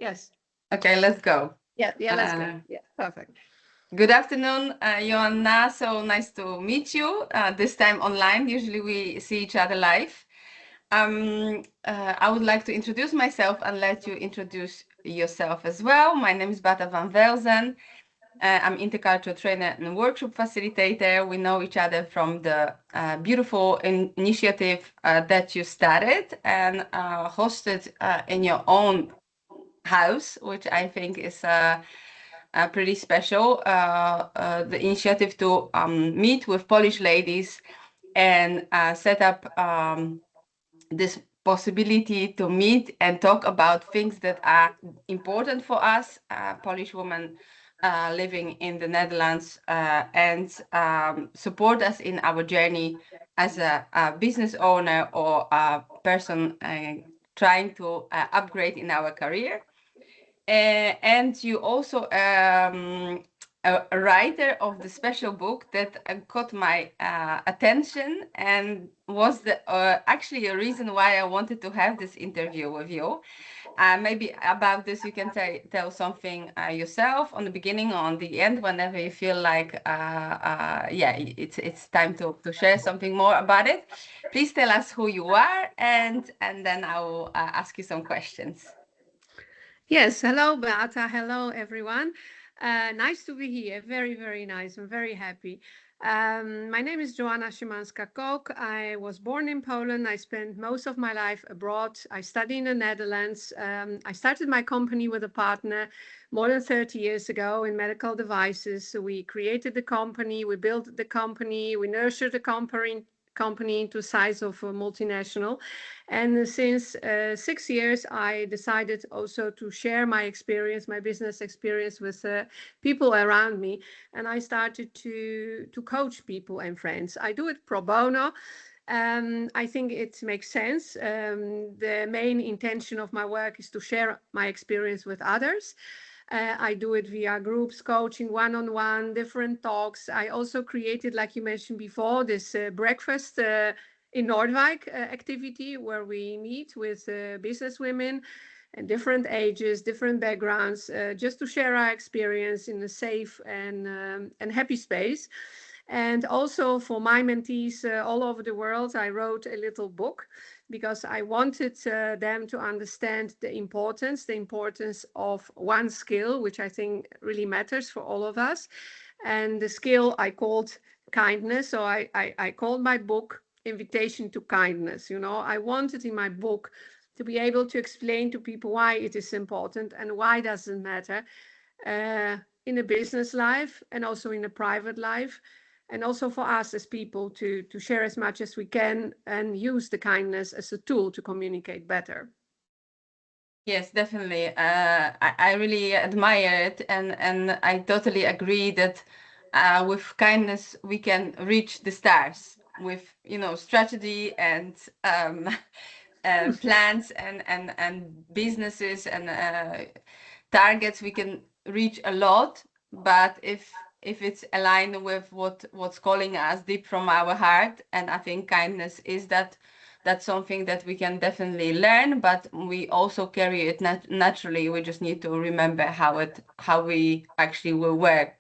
Yes. Okay, let's go. Yeah, let's go. Yeah, perfect. Good afternoon, Joanna. So nice to meet you. This time online. Usually we see each other live. I would like to introduce myself and let you introduce yourself as well. My name is Bata van Velzen. I'm intercultural trainer and workshop facilitator. We know each other from the beautiful initiative that you started and hosted in your own house, which I think is pretty special. The initiative to meet with Polish ladies and set up this possibility to meet and talk about things that are important for us, Polish women living in the Netherlands, and support us in our journey as a business owner or a person trying to upgrade in our career. And you also a writer of the special book that caught my attention and was actually a reason why I wanted to have this interview with you. Maybe about this you can tell something yourself on the beginning or on the end, whenever you feel like yeah, it's time to share something more about it. Please tell us who you are, and then I will ask you some questions. Yes, hello, Beata. Hello, everyone. Nice to be here. Very, very nice. I'm very happy. My name is Joanna Szymanska-Kok. I was born in Poland. I spent most of my life abroad. I studied in the Netherlands. I started my company with a partner more than 30 years ago in medical devices. So we created the company, we built the company, we nurtured the company into size of a multinational. And since 6 years, I decided also to share my experience, my business experience with people around me. And I started to coach people and friends. I do it pro bono. I think it makes sense. The main intention of my work is to share my experience with others. I do it via groups, coaching, one-on-one, different talks. I also created, like you mentioned before, this breakfast in Noordwijk activity where we meet with business women and different ages, different backgrounds, just to share our experience in a safe and happy space. And also for my mentees all over the world, I wrote a little book because I wanted them to understand the importance of one skill, which I think really matters for all of us. And the skill I called kindness. So I called my book Invitation to Kindness. You know, I wanted in my book to be able to explain to people why it is important and why it doesn't matter in a business life and also in a private life, and also for us as people to share as much as we can and use the kindness as a tool to communicate better. Yes, definitely. I really admire it, and I totally agree that with kindness we can reach the stars. With strategy and plans and businesses and targets, we can reach a lot. But if it's aligned with what's calling us deep from our heart, and I think kindness is that's something that we can definitely learn, but we also carry it naturally. We just need to remember how we actually will work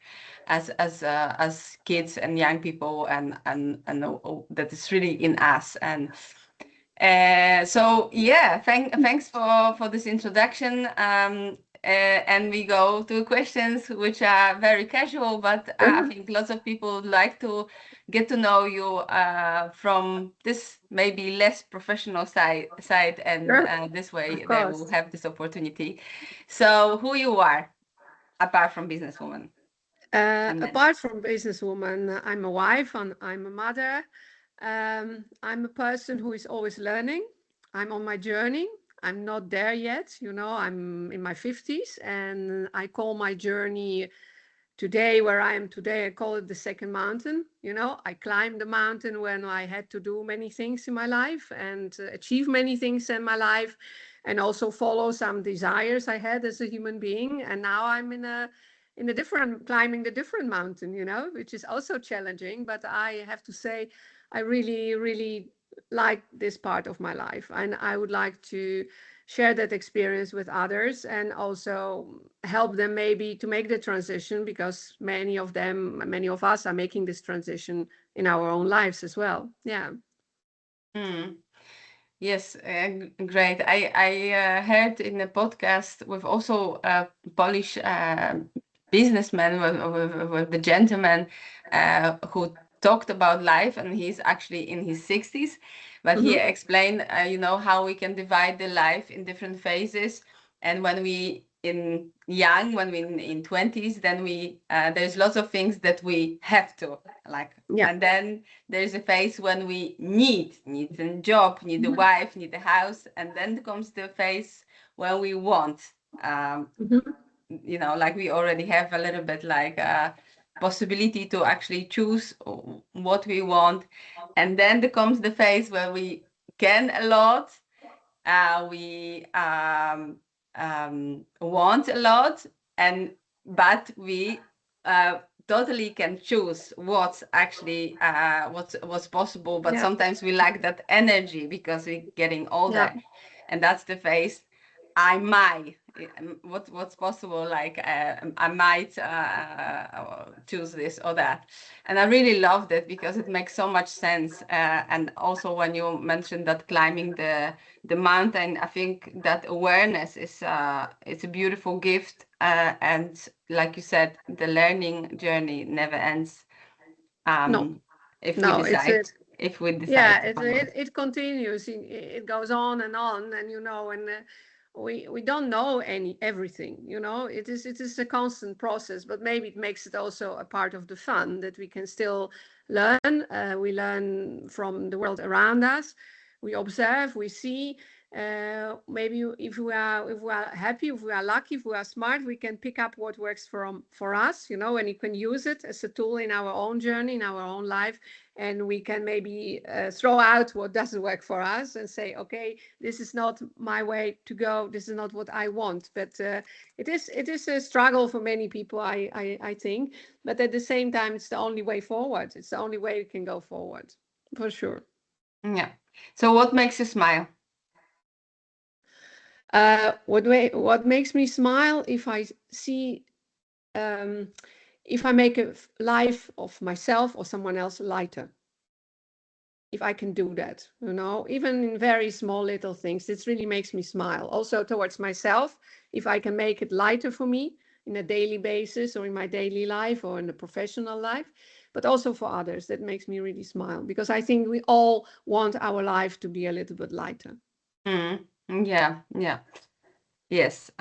as kids and young people, and that is really in us. And so yeah, thanks for this introduction. And we go to questions which are very casual, but I think lots of people would like to get to know you from this maybe less professional side, and Sure, this way of they will course. have this opportunity. So who you are apart from businesswoman, and then Apart from businesswoman, I'm a wife and I'm a mother. I'm a person who is always learning. I'm on my journey. I'm not there yet. You know, I'm in my 50s and I call my journey today, where I am today, I call it the second mountain. You know, I climbed the mountain when I had to do many things in my life and achieve many things in my life, and also follow some desires I had as a human being. And now I'm in a different, climbing the different mountain, you know, which is also challenging. But I have to say, I really, really like this part of my life, and I would like to share that experience with others, and also help them maybe to make the transition, because many of us are making this transition in our own lives as well. Yeah. Mm. Yes, great. I heard in a podcast with also a Polish businessman, with the gentleman who talked about life, and he's actually in his 60s, but he Hmm. explained, how we can divide the life in different phases, and when we in 20s, then there's lots of things that we have to like, Yeah. and then there's a phase when we need a job, need a wife, need a house, and then comes the phase when we want, um, Hmm. like we already have a little bit like a possibility to actually choose what we want, and then there comes the phase where we can a lot, we want a lot, and but we totally can choose what's actually what's possible, but Yeah. sometimes we lack that energy because we're getting Yeah. older, and that's the phase. I might what's possible, like I might choose this or that, and I really loved it because it makes so much sense, and also when you mentioned that climbing the mountain, I think that awareness is it's a beautiful gift, and like you said, the learning journey never ends, No. um, if we No, it's decide it. if we decide Yeah, to it follow it, it. it continues. It goes on, and and we don't know everything. It is a constant process, but maybe it makes it also a part of the fun, that we can still learn. We learn from the world around us. We observe. We see. Maybe if we are happy, if we are lucky, if we are smart, we can pick up what works for us. And you can use it as a tool in our own journey, in our own life, and we can maybe throw out what doesn't work for us and say, okay, this is not my way to go, this is not what I want. But it is a struggle for many people, I think, but at the same time, it's the only way forward. It's the only way we can go forward, for sure. Yeah. So what makes you smile? What makes me smile, if I see, um, if I make a life of myself or someone else lighter, if I can do that, even in very small little things, this really makes me smile. Also towards myself, if I can make it lighter for me in a daily basis, or in my daily life, or in the professional life, but also for others, that makes me really smile, because I think we all want our life to be a little bit lighter. Mm, yeah, yeah. Yes.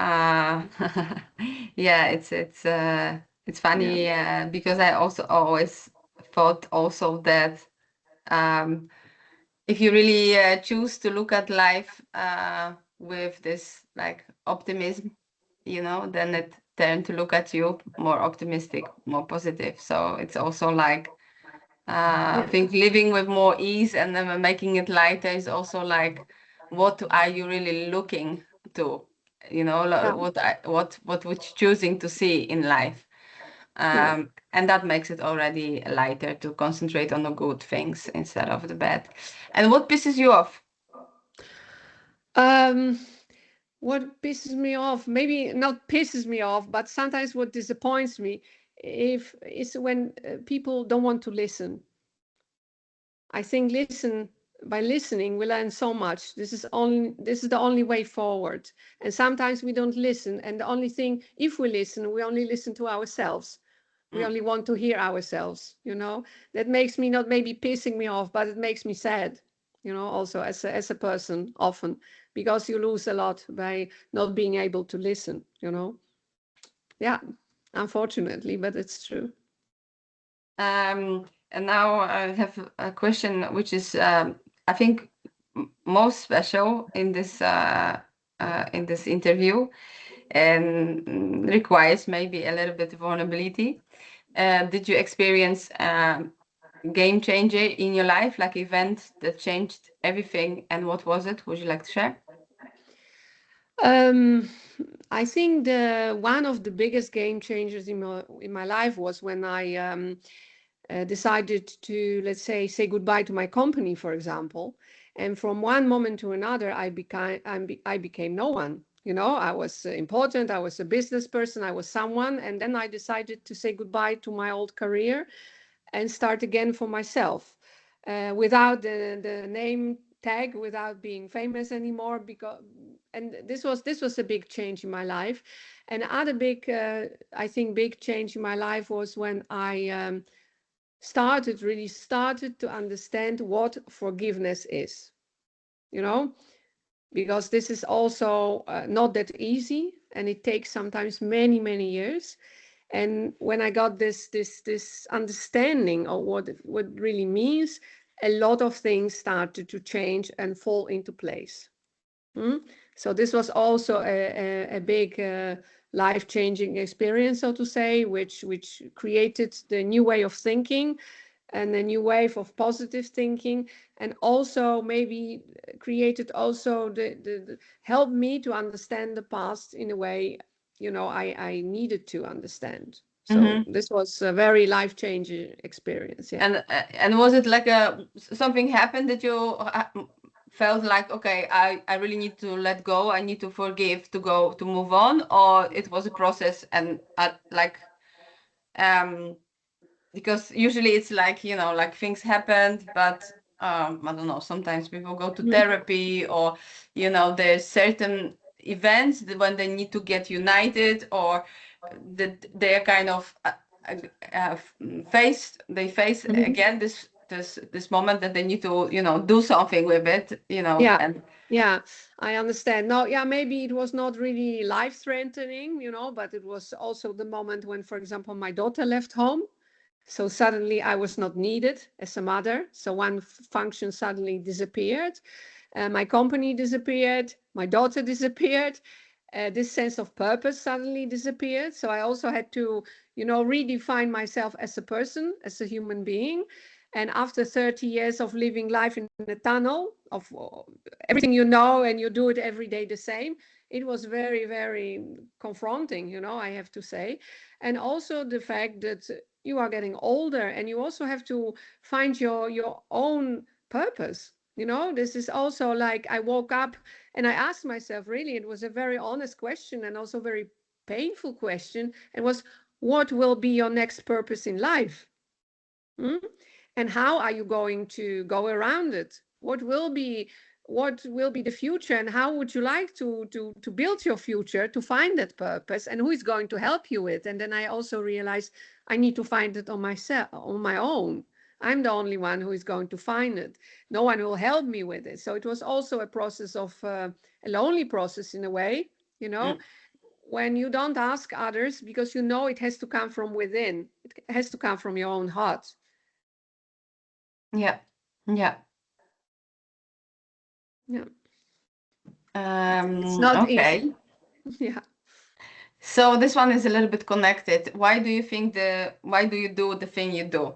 Yeah, it's Yeah, funny, because I also always thought also that, um, if you really choose to look at life with this like optimism, then it tend to look at you more optimistic, more positive. So it's also like, I yeah, think living with more ease and then making it lighter is also like, what are you really looking to? yeah, What would you choosing to see in life? yeah. And that makes it already lighter to concentrate on the good things instead of the bad. And what pisses you off? um what pisses me off, maybe not pisses me off, but sometimes what disappoints me, if is when people don't want to listen. I think by listening, we learn so much. This is the only way forward. And sometimes we don't listen. And the only thing, if we listen, we only listen to ourselves. We Mm. only want to hear ourselves. That makes me, not maybe pissing me off, but it makes me sad, also as a person often, because you lose a lot by not being able to listen. Yeah, unfortunately, but it's true. And now I have a question, which is, I think, most special in this interview, and requires maybe a little bit of vulnerability. Did you experience game changer in your life, like event that changed everything? And what was it? Would you like to share? Um, I think the one of the biggest game changers in my life was when I decided to, let's say goodbye to my company, for example. And from one moment to another, I became no one. I was important. I was a business person. I was someone. And then I decided to say goodbye to my old career and start again for myself, without the name tag, without being famous anymore. And this was a big change in my life. And other big, I think, big change in my life was when I really started to understand what forgiveness is. You know, because this is also not that easy, and it takes sometimes many many years. And when I got this understanding of what really means, a lot of things started to change and fall into place. Mm? So this was also a big life-changing experience, so to say, which created the new way of thinking and a new wave of positive thinking, and also maybe created also the helped me to understand the past in a way, I needed to understand. So Mm-hmm. this was a very life-changing experience. Yeah. And was it like something happened that you felt like, okay, I really need to let go, I need to forgive to move on, or it was a process and like um because usually it's like, like things happened, but I don't know, sometimes people go to Mhm. therapy, or there's certain events when they need to get united, or that they're kind of uh, uh, face Mhm. again this moment that they need to do something with it, Yeah, and yeah, I understand. No, yeah, maybe it was not really life-threatening, but it was also the moment when, for example, my daughter left home. So suddenly I was not needed as a mother. So one function suddenly disappeared. My company disappeared. My daughter disappeared. This sense of purpose suddenly disappeared. So I also had to, redefine myself as a person, as a human being. And after 30 years of living life in a tunnel of everything and you do it every day the same, it was very, very confronting, I have to say. And also the fact that you are getting older and you also have to find your own purpose. This is also like I woke up and I asked myself, really, it was a very honest question and also very painful question. It was, what will be your next purpose in life? Hmm? And how are you going to go around it? What will be the future, and how would you like to build your future, to find that purpose, and who is going to help you with? And then I also realized I need to find it on my own. I'm the only one who is going to find it. No one will help me with it. So it was also a process of a lonely process in a way, you know, mm, when you don't ask others because it has to come from within. It has to come from your own heart. yeah, yeah. Yeah. It's not easy. Okay. Yeah. So this one is a little bit connected. Why do you do the thing you do?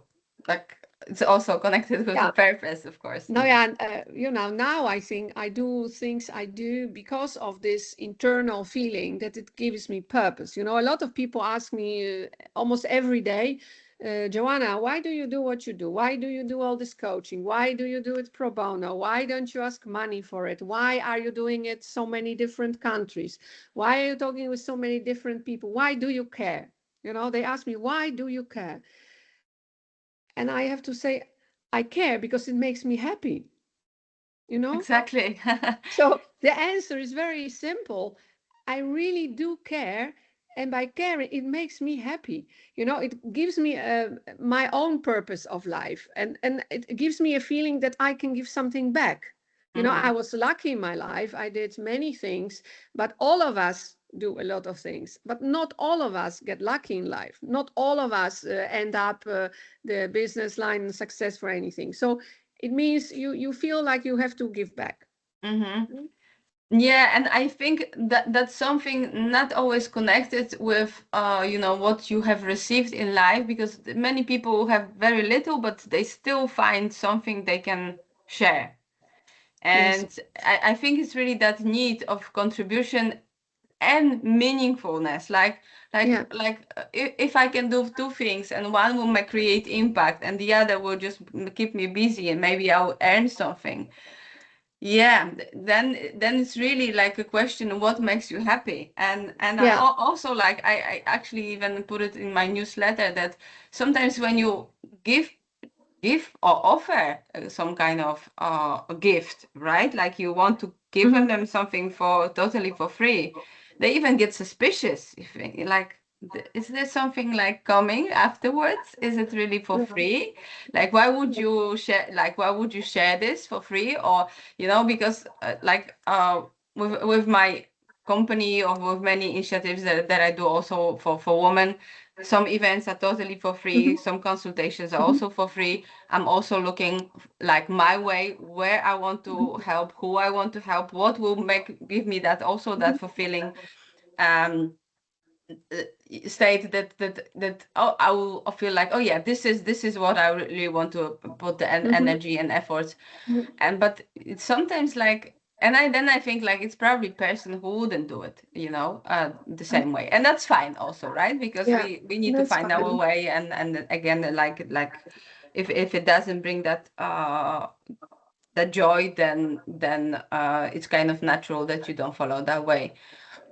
Like, it's also connected with the Yeah. purpose, of course. No, yeah, and, now I think I do things I do because of this internal feeling that it gives me purpose. A lot of people ask me almost every day, Joanna, why do you do what you do? Why do you do all this coaching? Why do you do it pro bono? Why don't you ask money for it? Why are you doing it so many different countries? Why are you talking with so many different people? Why do you care? They ask me, why do you care? And I have to say, I care because it makes me happy, you know? Exactly. So the answer is very simple. I really do care. And by caring, it makes me happy. It gives me my own purpose of life. And it gives me a feeling that I can give something back. I Hmm. was lucky in my life. I did many things, but all of us do a lot of things. But not all of us get lucky in life. Not all of us end up the business line success for anything. So it means you feel like you have to give back. Hmm. Yeah, and I think that that's something not always connected with what you have received in life, because many people have very little, but they still find something they can share. Yes. And I think it's really that need of contribution and meaningfulness. Yeah. If I can do two things, and one will create impact and the other will just keep me busy, and maybe I'll earn something. yeah, then it's really like a question of what makes you happy. And I Yeah. also like I actually even put it in my newsletter that sometimes when you give or offer some kind of a gift, right? Like you want to give Hmm. them something for totally for free. They even get suspicious. If like, is there something like coming afterwards? Is it really for Yeah. free? Like, why would you share? Like, why would you share this for free? Or because with my company or with many initiatives that I do also for women. Some events are totally for free. Hmm. Some consultations are Hmm. also for free. I'm also looking like my way, where I want to help, who I want to help, what will give me that also that fulfilling um state that oh I will feel like, oh yeah, this is what I really want to put the Hmm. energy and efforts. Hmm. And but it's sometimes like, and I think like it's probably person who wouldn't do it, the same way, and that's fine also, right? Because Yeah, we need to that's find our fine. way, and again, like if it doesn't bring that joy, then it's kind of natural that you don't follow that way.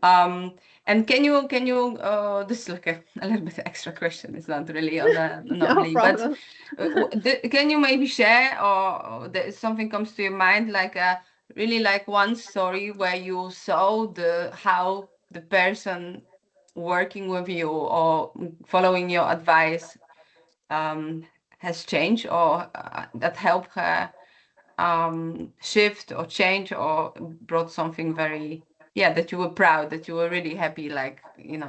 um, and this is like a little bit extra question. It's not really on the No normally, but problem. can you maybe share, or something comes to your mind, like really like one story where you saw how the person working with you or following your advice um, has changed, or that helped her shift or change, or brought something very, yeah, that you were proud, that you were really happy, like, it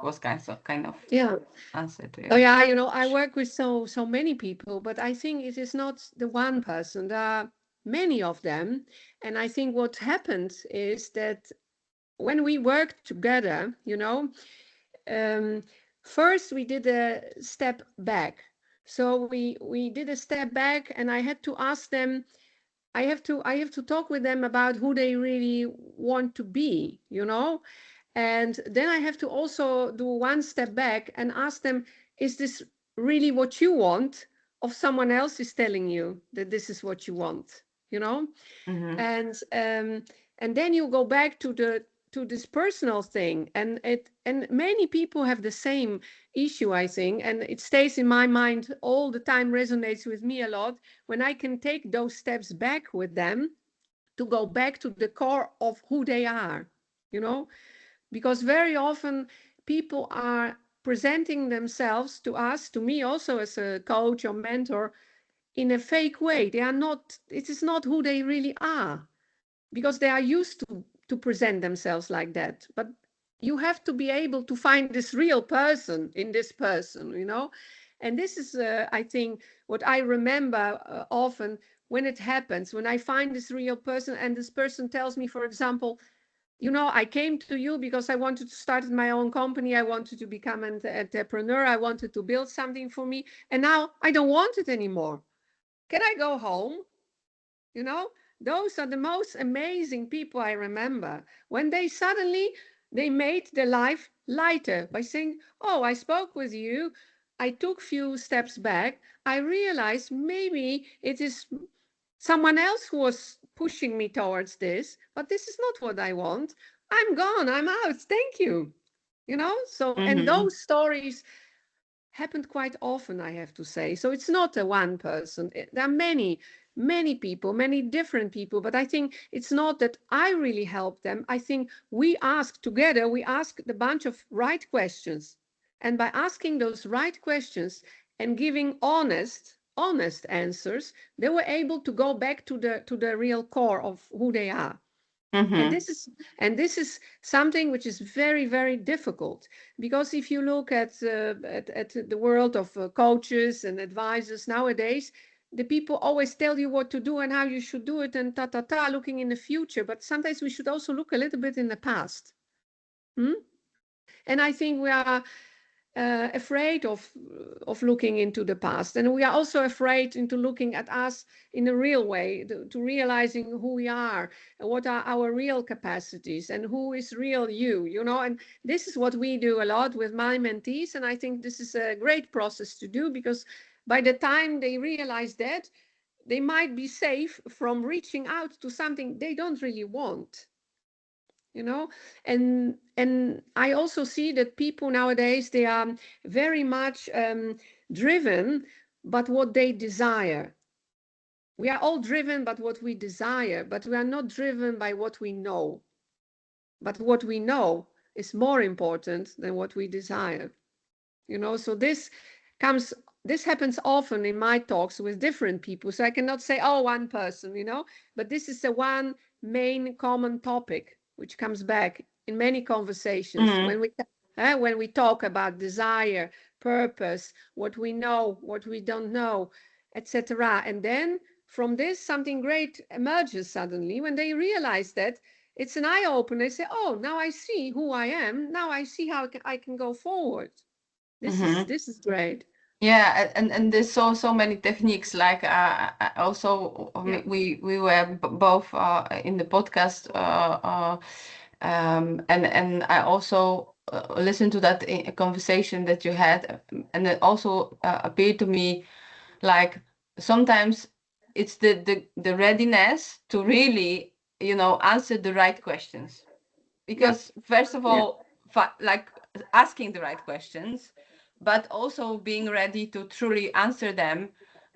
was kind of Yeah. answer to Oh you. yeah, I work with so many people, but I think it is not the one person. There are many of them, and I think what happens is that when we work together, um, first we did a step back. So we did a step back, and I had to ask them. I have to talk with them about who they really want to be. And then I have to also do one step back and ask them, is this really what you want? Or someone else is telling you that this is what you want, you know? Mm-hmm. And then you go back to this personal thing, and many people have the same issue, I think, and it stays in my mind all the time, resonates with me a lot when I can take those steps back with them to go back to the core of who they are, you know because very often people are presenting themselves to us, to me also as a coach or mentor, in a fake way. They are not, it is not who they really are, because they are used to present themselves like that. But you have to be able to find this real person in this person. And this is, I think, what I remember often when it happens, when I find this real person and this person tells me, for example, I came to you because I wanted to start my own company. I wanted to become an entrepreneur. I wanted to build something for me. And now I don't want it anymore. Can I go home? You know, those are the most amazing people I remember, when they made their life lighter by saying, "Oh, I spoke with you. I took few steps back. I realized maybe it is someone else who was pushing me towards this, but this is not what I want. I'm gone. I'm out. Thank you." So, and Mm-hmm. those stories happened quite often, I have to say. So it's not a one person. There are many, many people, many different people, but I think it's not that I really help them. I think we ask together, we ask the bunch of right questions. And by asking those right questions and giving honest answers, they were able to go back to the real core of who they are. And Mm-hmm. this is something which is very, very difficult, because if you look at the world of coaches and advisors nowadays, the people always tell you what to do and how you should do it, and ta ta ta, looking in the future. But sometimes we should also look a little bit in the past. Hmm? And I think we are afraid of looking into the past, and we are also afraid into looking at us in a real way, to realizing who we are and what are our real capacities and who is real you. And this is what we do a lot with my mentees, and I think this is a great process to do, because by the time they realize that, they might be safe from reaching out to something they don't really want, you know. And I also see that people nowadays, they are very much driven but what they desire. We are all driven by what we desire, but we are not driven by what we know. But what we know is more important than what we desire, you know. So comes this happens often in my talks with different people, so I cannot say, oh, one person, you know. But this is the one main common topic which comes back in many conversations Mm. when we talk about desire, purpose, what we know, what we don't know, etc. And then from this something great emerges suddenly when they realize that it's an eye opener. They say, oh, now I see who I am, now I see how I can go forward. Mm-hmm. This is great. Yeah, and there's so many techniques. Like also Yeah, we were both in the podcast, and I also listened to that conversation that you had, and it also appeared to me like sometimes it's the readiness to really, you know, answer the right questions. yeah, Because first of yeah, all, like asking the right questions, but also being ready to truly answer them.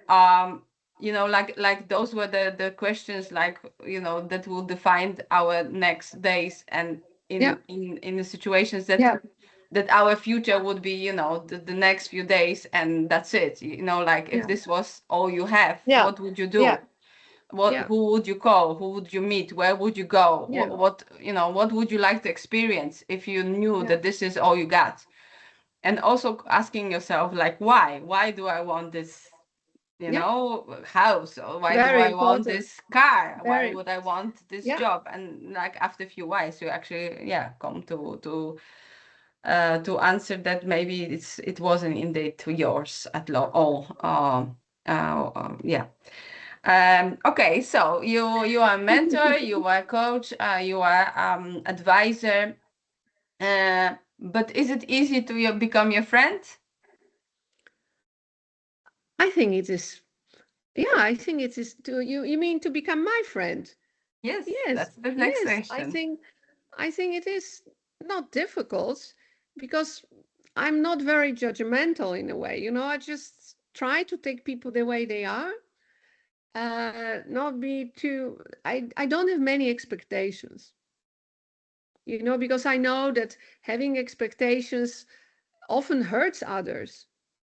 um you know, like those were the questions, like, you know, that will define our next days, and yeah, in the situations that yeah, our future would be, you know, the next few days, and that's it. You know, like if yeah, this was all you have, yeah, what would you yeah, do? What, yeah, who would you call? Who would you meet? Where would you go? yeah, What, you know, what would you like to experience if you knew yeah, that this is all you got? And also asking yourself, like, why do I want this, you yeah. know, house? Or why do Very I want important. this car? Why Very, would I want this yeah, job? And like after a few whys, you actually, yeah, come to answer that maybe it wasn't indeed to yours at all. Yeah. Okay, so you are a mentor, you are a coach, you are advisor. But is it easy to become your friend? I think it is. Yeah, I think it is. To you, you mean to become my friend? Yes, Yes, that's the next yes. question. I think it is not difficult because I'm not very judgmental in a way. You know, I just try to take people the way they are. Not be too. I don't have many expectations. You know, because I know that having expectations often hurts others.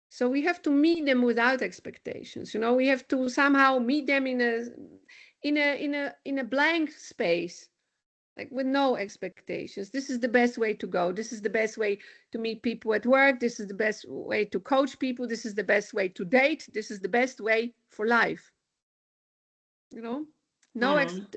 So we have to meet them without expectations. You know, we have to somehow meet them in a blank space, like with no expectations. This is the best way to go. This is the best way to meet people at work. This is the best way to coach people. This is the best way to date. This is the best way for life. You know, no ex Mm.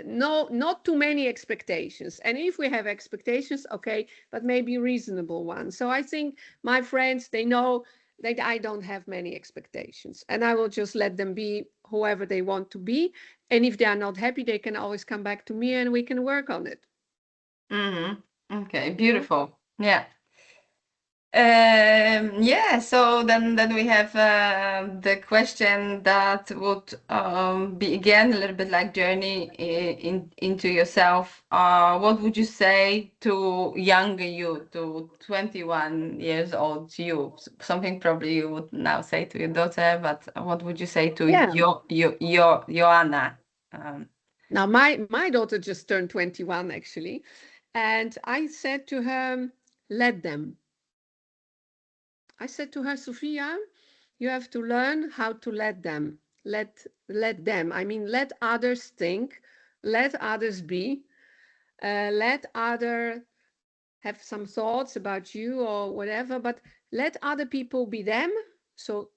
no, not too many expectations. And if we have expectations, okay, but maybe reasonable ones. So I think my friends, they know that I don't have many expectations, and I will just let them be whoever they want to be. And if they are not happy, they can always come back to me and we can work on it, Mm-hmm. Okay, you know. beautiful. Yeah. Yeah, so then we have the question that would be again a little bit like journey into yourself. What would you say to younger you, to 21 years old you? Something probably you would now say to your daughter, but what would you say to Yeah. your Joanna? Um, Now my daughter just turned 21 actually, and I said to her, let them. I said to her, Sophia, you have to learn how to let them. Let them. I mean, let others think, let others be, let other have some thoughts about you or whatever, but let other people be them so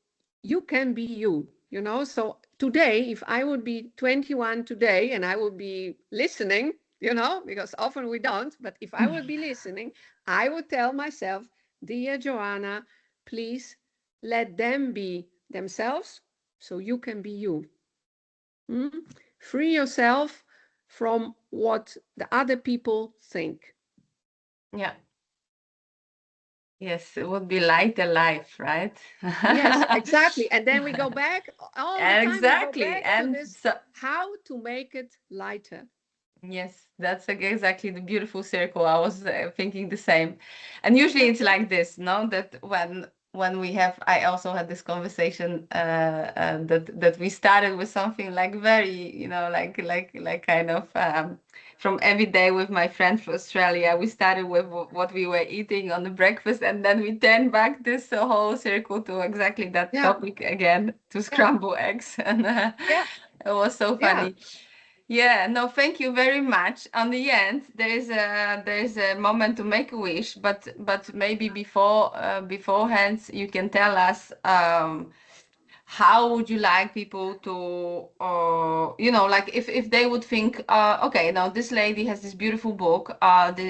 you can be you, you know. So today, if I would be 21 today and I would be listening, you know, because often we don't, but if I would be listening, I would tell myself, dear Joanna, please let them be themselves so you can be you. Mm? Free yourself from what the other people think. yeah. Yes, it would be lighter life, right? Yes, exactly. And then we go back all the time. We go Exactly. back to And this so, how to make it lighter. yes, that's exactly the beautiful circle. I was thinking the same. And usually it's like this, no? That when we have, I also had this conversation that we started with something like very, like kind of from every day with my friend from Australia. We started with what we were eating on the breakfast, and then we turned back this whole circle to exactly that Yeah, topic again, to yeah, scramble eggs, and yeah, it was so yeah. funny. Yeah, no, thank you very much. On the end, there is a moment to make a wish, but maybe beforehand you can tell us how would you like people to like if they would think okay, now this lady has this beautiful book,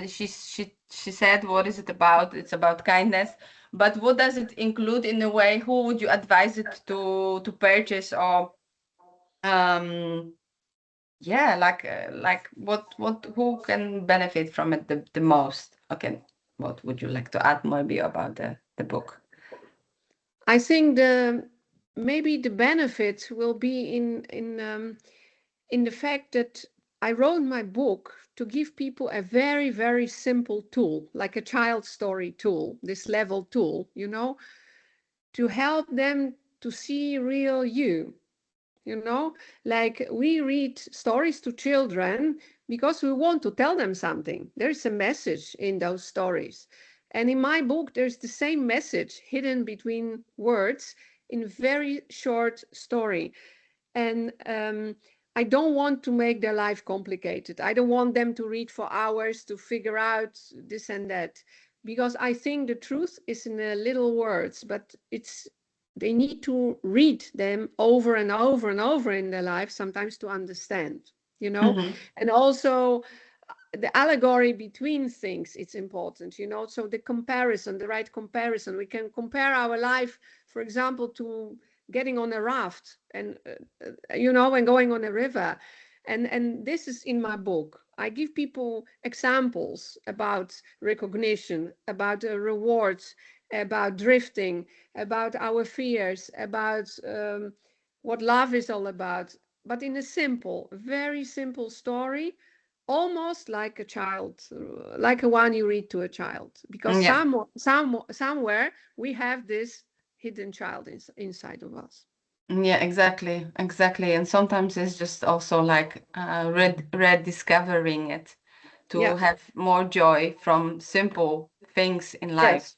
she said what is it about? It's about kindness, but what does it include in a way? Who would you advise it to purchase, or um yeah, like what who can benefit from it the most? Okay, what would you like to add maybe about the book? I think the maybe the benefit will be in the fact that I wrote my book to give people a very, very simple tool, like a child story tool, this level tool, to help them to see real you. Like we read stories to children because we want to tell them something. There's a message in those stories. And in my book, there's the same message hidden between words in very short story. And I don't want to make their life complicated. I don't want them to read for hours to figure out this and that, because I think the truth is in the little words, but they need to read them over and over and over in their life sometimes to understand, you know. Mm-hmm. And also the allegory between things, it's important, so the comparison, the right comparison. We can compare our life, for example, to getting on a raft and and going on a river. And this is in my book. I give people examples about recognition, about rewards, about drifting, about our fears, about what love is all about, but in a simple, very simple story, almost like a child, like a one you read to a child, because Yeah. somewhere we have this hidden child inside of us. Yeah, exactly. And sometimes it's just also like rediscovering it, to Yeah. have more joy from simple things in life.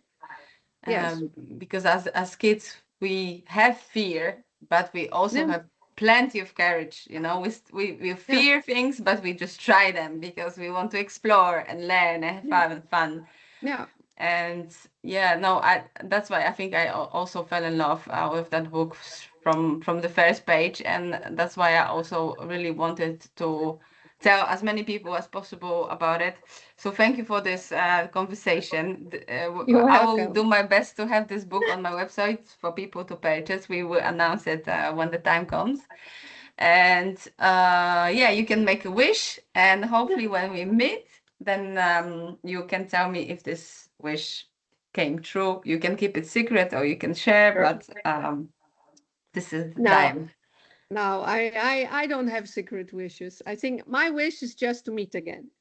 Yes. Yes. Because as kids we have fear, but we also Yeah. have plenty of courage. We Yeah. fear things, but we just try them because we want to explore and learn and have Yeah. fun. Yeah. And yeah, no, that's why I think I also fell in love with that book from the first page, and that's why I also really wanted to tell as many people as possible about it. So thank you for this conversation. You're I will do welcome. my best to have this book on my website for people to purchase. We will announce it when the time comes. And yeah, you can make a wish, and hopefully when we meet, then you can tell me if this wish came true. You can keep it secret or you can share, Sure. but this is the Now, time. now, I don't have secret wishes. I think my wish is just to meet again.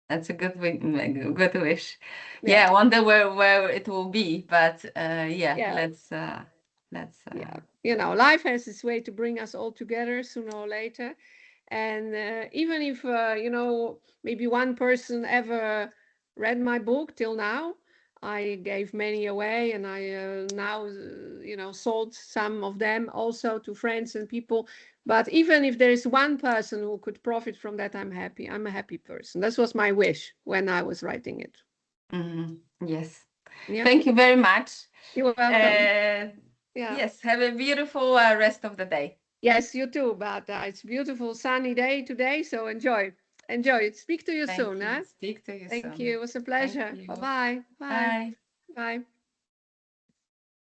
That's a good wish. Yeah. Yeah, I wonder where it will be, but yeah, Yeah. let's Yeah. Life has its way to bring us all together sooner or later. And even if, maybe one person ever read my book till now, I gave many away, and I now, sold some of them also to friends and people. But even if there is one person who could profit from that, I'm happy. I'm a happy person. That was my wish when I was writing it. yes. Yeah. Thank you very much. You're welcome. Uh, Yeah. yes, have a beautiful rest of the day. Yes, you too. But it's beautiful sunny day today, so enjoy. Enjoy. Speak to you Thank soon, you. huh? Speak to you Thank soon. you. It was a Thank pleasure. you. Bye-bye. Bye. Bye. Bye.